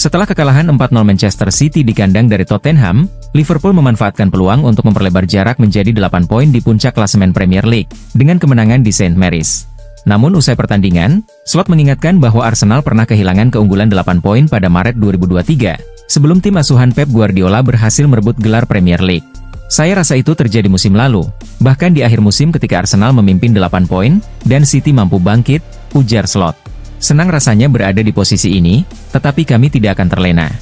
Setelah kekalahan 4-0 Manchester City di kandang dari Tottenham, Liverpool memanfaatkan peluang untuk memperlebar jarak menjadi 8 poin di puncak klasemen Premier League, dengan kemenangan di St. Mary's. Namun usai pertandingan, Slot mengingatkan bahwa Arsenal pernah kehilangan keunggulan 8 poin pada Maret 2023, sebelum tim asuhan Pep Guardiola berhasil merebut gelar Premier League. Saya rasa itu terjadi musim lalu, bahkan di akhir musim ketika Arsenal memimpin 8 poin, dan City mampu bangkit, ujar Slot. Senang rasanya berada di posisi ini, tetapi kami tidak akan terlena.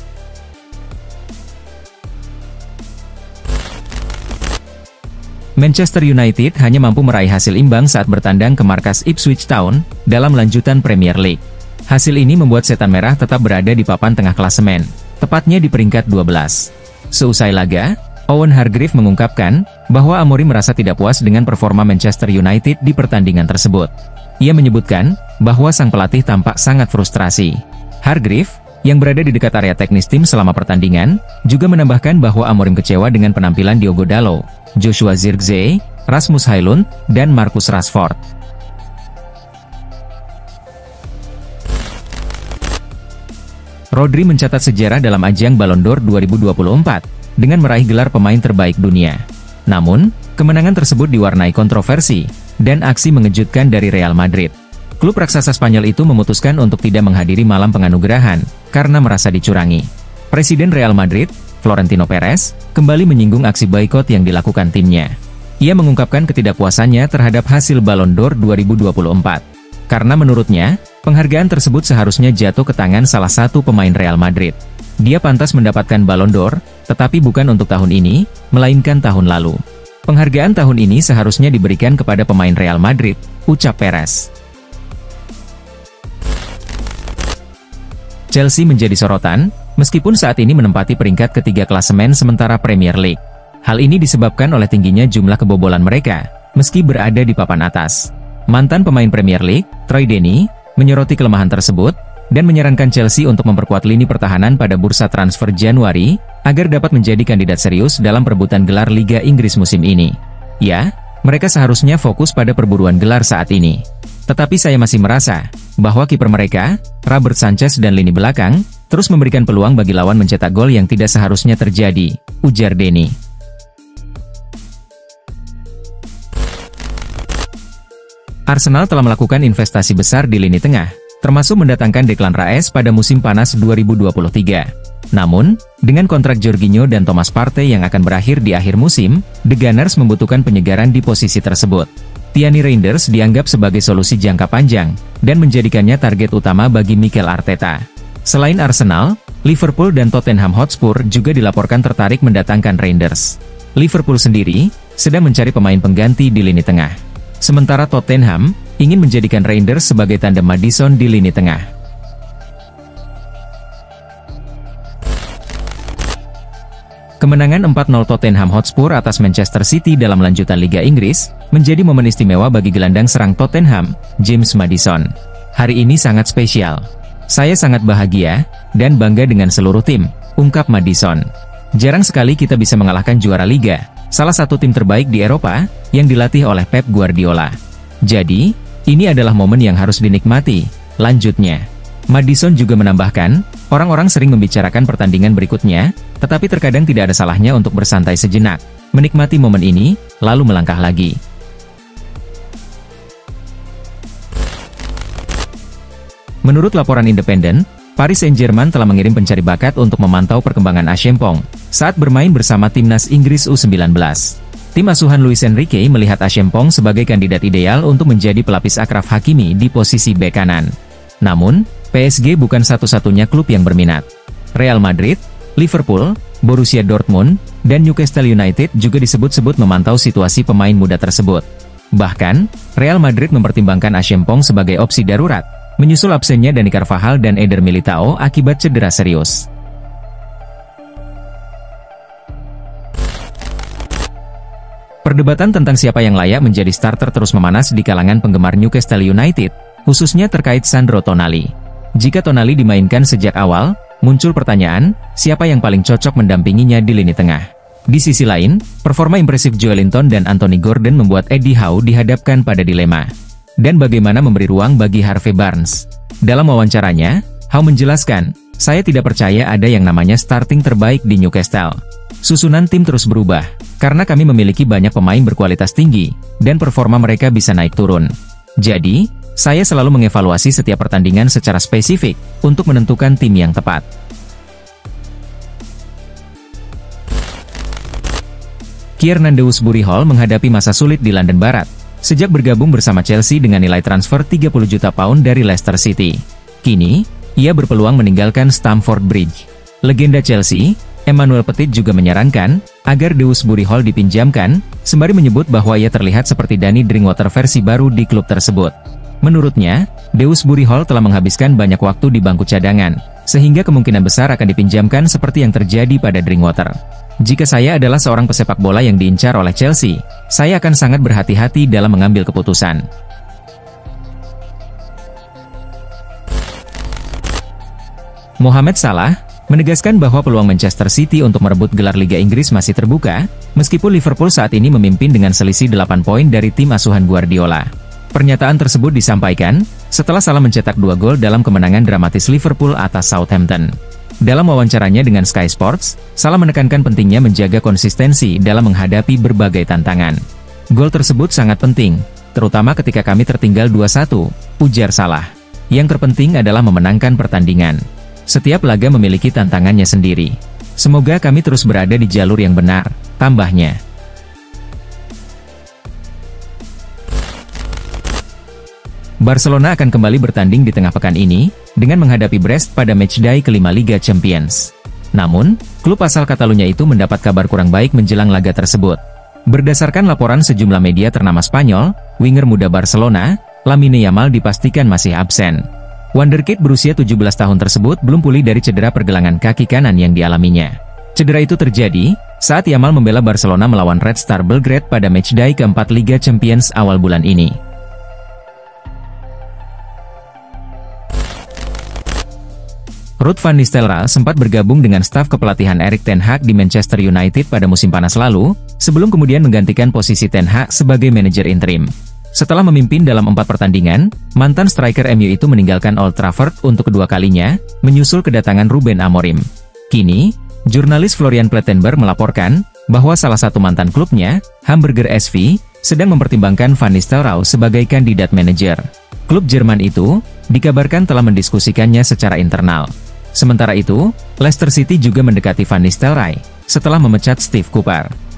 Manchester United hanya mampu meraih hasil imbang saat bertandang ke markas Ipswich Town, dalam lanjutan Premier League. Hasil ini membuat Setan Merah tetap berada di papan tengah klasemen, tepatnya di peringkat 12. Seusai laga, Owen Hargreaves mengungkapkan bahwa Amorim merasa tidak puas dengan performa Manchester United di pertandingan tersebut. Ia menyebutkan bahwa sang pelatih tampak sangat frustrasi. Hargreaves, yang berada di dekat area teknis tim selama pertandingan, juga menambahkan bahwa Amorim kecewa dengan penampilan Diogo Dalot, Joshua Zirkzee, Rasmus Højlund, dan Marcus Rashford. Rodri mencatat sejarah dalam ajang Ballon d'Or 2024, dengan meraih gelar pemain terbaik dunia. Namun, kemenangan tersebut diwarnai kontroversi, dan aksi mengejutkan dari Real Madrid. Klub raksasa Spanyol itu memutuskan untuk tidak menghadiri malam penganugerahan, karena merasa dicurangi. Presiden Real Madrid, Florentino Perez, kembali menyinggung aksi boikot yang dilakukan timnya. Ia mengungkapkan ketidakpuasannya terhadap hasil Ballon d'Or 2024. Karena menurutnya, penghargaan tersebut seharusnya jatuh ke tangan salah satu pemain Real Madrid. Dia pantas mendapatkan Ballon d'Or, tetapi bukan untuk tahun ini, melainkan tahun lalu. Penghargaan tahun ini seharusnya diberikan kepada pemain Real Madrid, ucap Perez. Chelsea menjadi sorotan, meskipun saat ini menempati peringkat ketiga klasemen sementara Premier League. Hal ini disebabkan oleh tingginya jumlah kebobolan mereka, meski berada di papan atas. Mantan pemain Premier League, Troy Deeney, menyoroti kelemahan tersebut, dan menyarankan Chelsea untuk memperkuat lini pertahanan pada bursa transfer Januari, agar dapat menjadi kandidat serius dalam perebutan gelar Liga Inggris musim ini. Ya, mereka seharusnya fokus pada perburuan gelar saat ini. Tetapi saya masih merasa bahwa kiper mereka, Robert Sanchez dan lini belakang, terus memberikan peluang bagi lawan mencetak gol yang tidak seharusnya terjadi, ujar Deeney. Arsenal telah melakukan investasi besar di lini tengah, termasuk mendatangkan Declan Rice pada musim panas 2023. Namun, dengan kontrak Jorginho dan Thomas Partey yang akan berakhir di akhir musim, The Gunners membutuhkan penyegaran di posisi tersebut. Tierney Reinders dianggap sebagai solusi jangka panjang, dan menjadikannya target utama bagi Mikel Arteta. Selain Arsenal, Liverpool dan Tottenham Hotspur juga dilaporkan tertarik mendatangkan Reinders. Liverpool sendiri sedang mencari pemain pengganti di lini tengah. Sementara Tottenham ingin menjadikan Reinders sebagai tandem Maddison di lini tengah. Kemenangan 4-0 Tottenham Hotspur atas Manchester City dalam lanjutan Liga Inggris, menjadi momen istimewa bagi gelandang serang Tottenham, James Maddison. Hari ini sangat spesial. Saya sangat bahagia, dan bangga dengan seluruh tim, ungkap Maddison. Jarang sekali kita bisa mengalahkan juara Liga, salah satu tim terbaik di Eropa, yang dilatih oleh Pep Guardiola. Jadi, ini adalah momen yang harus dinikmati, lanjutnya. Maddison juga menambahkan, orang-orang sering membicarakan pertandingan berikutnya, tetapi terkadang tidak ada salahnya untuk bersantai sejenak, menikmati momen ini, lalu melangkah lagi. Menurut laporan independen, Paris Saint-Germain telah mengirim pencari bakat untuk memantau perkembangan Acheampong saat bermain bersama timnas Inggris U19. Tim asuhan Luis Enrique melihat Acheampong sebagai kandidat ideal untuk menjadi pelapis Achraf Hakimi di posisi bek kanan. Namun, PSG bukan satu-satunya klub yang berminat. Real Madrid, Liverpool, Borussia Dortmund, dan Newcastle United juga disebut-sebut memantau situasi pemain muda tersebut. Bahkan, Real Madrid mempertimbangkan Acheampong sebagai opsi darurat, menyusul absennya Dani Carvajal dan Eder Militao akibat cedera serius. Perdebatan tentang siapa yang layak menjadi starter terus memanas di kalangan penggemar Newcastle United, khususnya terkait Sandro Tonali. Jika Tonali dimainkan sejak awal, muncul pertanyaan, siapa yang paling cocok mendampinginya di lini tengah. Di sisi lain, performa impresif Joelinton dan Anthony Gordon membuat Eddie Howe dihadapkan pada dilema. Dan bagaimana memberi ruang bagi Harvey Barnes. Dalam wawancaranya, Howe menjelaskan Saya tidak percaya ada yang namanya starting terbaik di Newcastle. Susunan tim terus berubah, karena kami memiliki banyak pemain berkualitas tinggi, dan performa mereka bisa naik turun. Jadi, saya selalu mengevaluasi setiap pertandingan secara spesifik, untuk menentukan tim yang tepat. Kieran Dewsbury Hall menghadapi masa sulit di London Barat, sejak bergabung bersama Chelsea dengan nilai transfer 30 juta pound dari Leicester City. Kini, ia berpeluang meninggalkan Stamford Bridge. Legenda Chelsea, Emmanuel Petit juga menyarankan, agar Dewsbury Hall dipinjamkan, sembari menyebut bahwa ia terlihat seperti Danny Drinkwater versi baru di klub tersebut. Menurutnya, Dewsbury Hall telah menghabiskan banyak waktu di bangku cadangan, sehingga kemungkinan besar akan dipinjamkan seperti yang terjadi pada Drinkwater. Jika saya adalah seorang pesepak bola yang diincar oleh Chelsea, saya akan sangat berhati-hati dalam mengambil keputusan. Mohamed Salah menegaskan bahwa peluang Manchester City untuk merebut gelar Liga Inggris masih terbuka, meskipun Liverpool saat ini memimpin dengan selisih 8 poin dari tim asuhan Guardiola. Pernyataan tersebut disampaikan setelah Salah mencetak 2 gol dalam kemenangan dramatis Liverpool atas Southampton. Dalam wawancaranya dengan Sky Sports, Salah menekankan pentingnya menjaga konsistensi dalam menghadapi berbagai tantangan. Gol tersebut sangat penting, terutama ketika kami tertinggal 2-1, ujar Salah. Yang terpenting adalah memenangkan pertandingan. Setiap laga memiliki tantangannya sendiri. Semoga kami terus berada di jalur yang benar, tambahnya. Barcelona akan kembali bertanding di tengah pekan ini, dengan menghadapi Brest pada matchday kelima Liga Champions. Namun, klub asal Catalunya itu mendapat kabar kurang baik menjelang laga tersebut. Berdasarkan laporan sejumlah media ternama Spanyol, winger muda Barcelona, Lamine Yamal dipastikan masih absen. Wonderkid berusia 17 tahun tersebut belum pulih dari cedera pergelangan kaki kanan yang dialaminya. Cedera itu terjadi saat Yamal membela Barcelona melawan Red Star Belgrade pada matchday keempat Liga Champions awal bulan ini. Ruud van Nistelrooy sempat bergabung dengan staf kepelatihan Erik ten Hag di Manchester United pada musim panas lalu, sebelum kemudian menggantikan posisi ten Hag sebagai manajer interim. Setelah memimpin dalam 4 pertandingan, mantan striker MU itu meninggalkan Old Trafford untuk kedua kalinya, menyusul kedatangan Ruben Amorim. Kini, jurnalis Florian Plettenberg melaporkan, bahwa salah satu mantan klubnya, Hamburger SV, sedang mempertimbangkan Van Nistelrooy sebagai kandidat manajer. Klub Jerman itu, dikabarkan telah mendiskusikannya secara internal. Sementara itu, Leicester City juga mendekati Van Nistelrooy, setelah memecat Steve Cooper.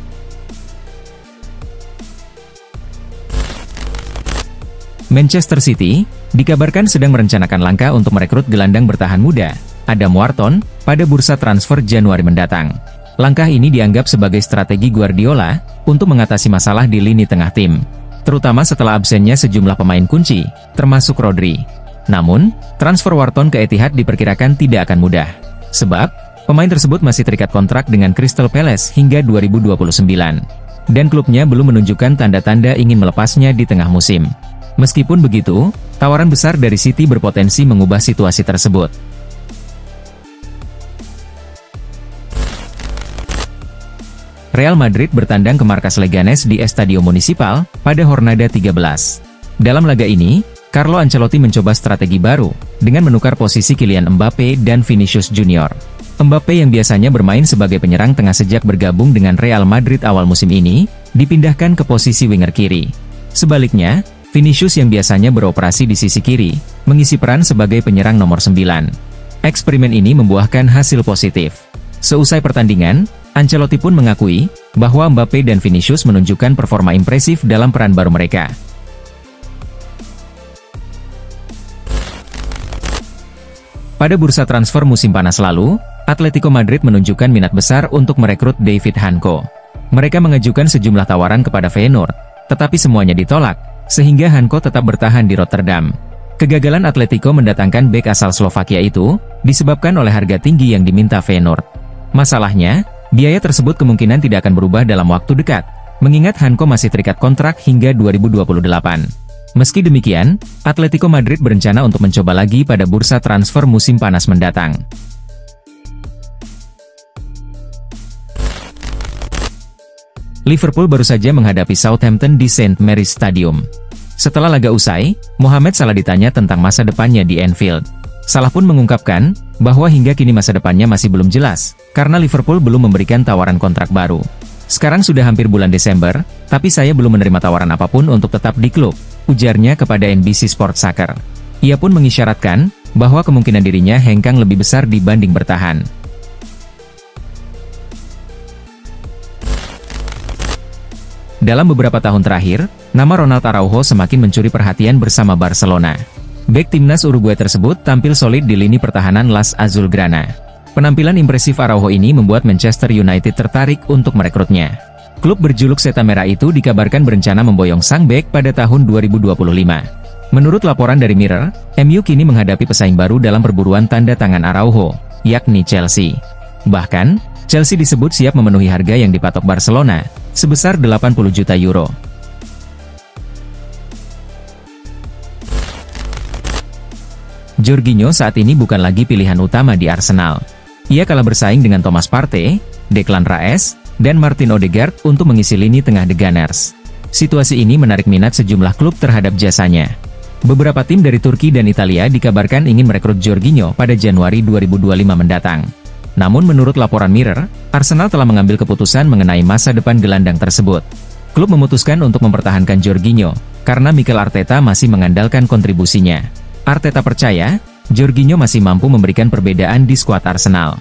Manchester City, dikabarkan sedang merencanakan langkah untuk merekrut gelandang bertahan muda, Adam Wharton, pada bursa transfer Januari mendatang. Langkah ini dianggap sebagai strategi Guardiola, untuk mengatasi masalah di lini tengah tim, terutama setelah absennya sejumlah pemain kunci, termasuk Rodri. Namun, transfer Wharton ke Etihad diperkirakan tidak akan mudah. Sebab, pemain tersebut masih terikat kontrak dengan Crystal Palace hingga 2029. Dan klubnya belum menunjukkan tanda-tanda ingin melepasnya di tengah musim. Meskipun begitu, tawaran besar dari City berpotensi mengubah situasi tersebut. Real Madrid bertandang ke markas Leganes di Estadio Municipal pada Jornada 13. Dalam laga ini, Carlo Ancelotti mencoba strategi baru, dengan menukar posisi Kylian Mbappe dan Vinicius Junior. Mbappe yang biasanya bermain sebagai penyerang tengah sejak bergabung dengan Real Madrid awal musim ini, dipindahkan ke posisi winger kiri. Sebaliknya, Vinicius yang biasanya beroperasi di sisi kiri, mengisi peran sebagai penyerang nomor 9. Eksperimen ini membuahkan hasil positif. Seusai pertandingan, Ancelotti pun mengakui, bahwa Mbappe dan Vinicius menunjukkan performa impresif dalam peran baru mereka. Pada bursa transfer musim panas lalu, Atletico Madrid menunjukkan minat besar untuk merekrut David Hanko. Mereka mengajukan sejumlah tawaran kepada Feyenoord, tetapi semuanya ditolak, sehingga Hanko tetap bertahan di Rotterdam. Kegagalan Atletico mendatangkan bek asal Slovakia itu, disebabkan oleh harga tinggi yang diminta Feyenoord. Masalahnya, biaya tersebut kemungkinan tidak akan berubah dalam waktu dekat, mengingat Hanko masih terikat kontrak hingga 2028. Meski demikian, Atletico Madrid berencana untuk mencoba lagi pada bursa transfer musim panas mendatang. Liverpool baru saja menghadapi Southampton di St. Mary's Stadium. Setelah laga usai, Mohamed Salah ditanya tentang masa depannya di Anfield. Salah pun mengungkapkan, bahwa hingga kini masa depannya masih belum jelas, karena Liverpool belum memberikan tawaran kontrak baru. Sekarang sudah hampir bulan Desember, tapi saya belum menerima tawaran apapun untuk tetap di klub, ujarnya kepada NBC Sports Soccer. Ia pun mengisyaratkan, bahwa kemungkinan dirinya hengkang lebih besar dibanding bertahan. Dalam beberapa tahun terakhir, nama Ronald Araujo semakin mencuri perhatian bersama Barcelona. Bek timnas Uruguay tersebut tampil solid di lini pertahanan Las Azulgrana. Penampilan impresif Araujo ini membuat Manchester United tertarik untuk merekrutnya. Klub berjuluk Seta Merah itu dikabarkan berencana memboyong sang bek pada tahun 2025. Menurut laporan dari Mirror, MU kini menghadapi pesaing baru dalam perburuan tanda tangan Araujo, yakni Chelsea. Bahkan, Chelsea disebut siap memenuhi harga yang dipatok Barcelona, sebesar 80 juta euro. Jorginho saat ini bukan lagi pilihan utama di Arsenal. Ia kalah bersaing dengan Thomas Partey, Declan Rice, dan Martin Odegaard untuk mengisi lini tengah The Gunners. Situasi ini menarik minat sejumlah klub terhadap jasanya. Beberapa tim dari Turki dan Italia dikabarkan ingin merekrut Jorginho pada Januari 2025 mendatang. Namun menurut laporan Mirror, Arsenal telah mengambil keputusan mengenai masa depan gelandang tersebut. Klub memutuskan untuk mempertahankan Jorginho, karena Mikel Arteta masih mengandalkan kontribusinya. Arteta percaya, Jorginho masih mampu memberikan perbedaan di skuad Arsenal.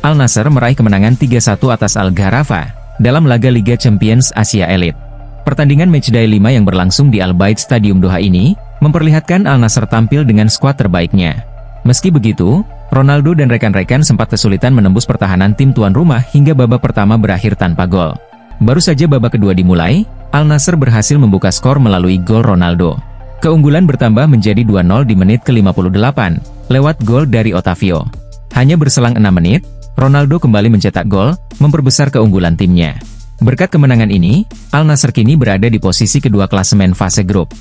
Al Nassr meraih kemenangan 3-1 atas Al Gharafa dalam laga Liga Champions Asia Elite. Pertandingan matchday 5 yang berlangsung di Al Bayt Stadium Doha ini memperlihatkan Al Nassr tampil dengan skuad terbaiknya. Meski begitu, Ronaldo dan rekan-rekan sempat kesulitan menembus pertahanan tim tuan rumah hingga babak pertama berakhir tanpa gol. Baru saja babak kedua dimulai, Al Nassr berhasil membuka skor melalui gol Ronaldo. Keunggulan bertambah menjadi 2-0 di menit ke-58, lewat gol dari Otavio. Hanya berselang 6 menit, Ronaldo kembali mencetak gol, memperbesar keunggulan timnya. Berkat kemenangan ini, Al Nassr kini berada di posisi kedua klasemen fase grup.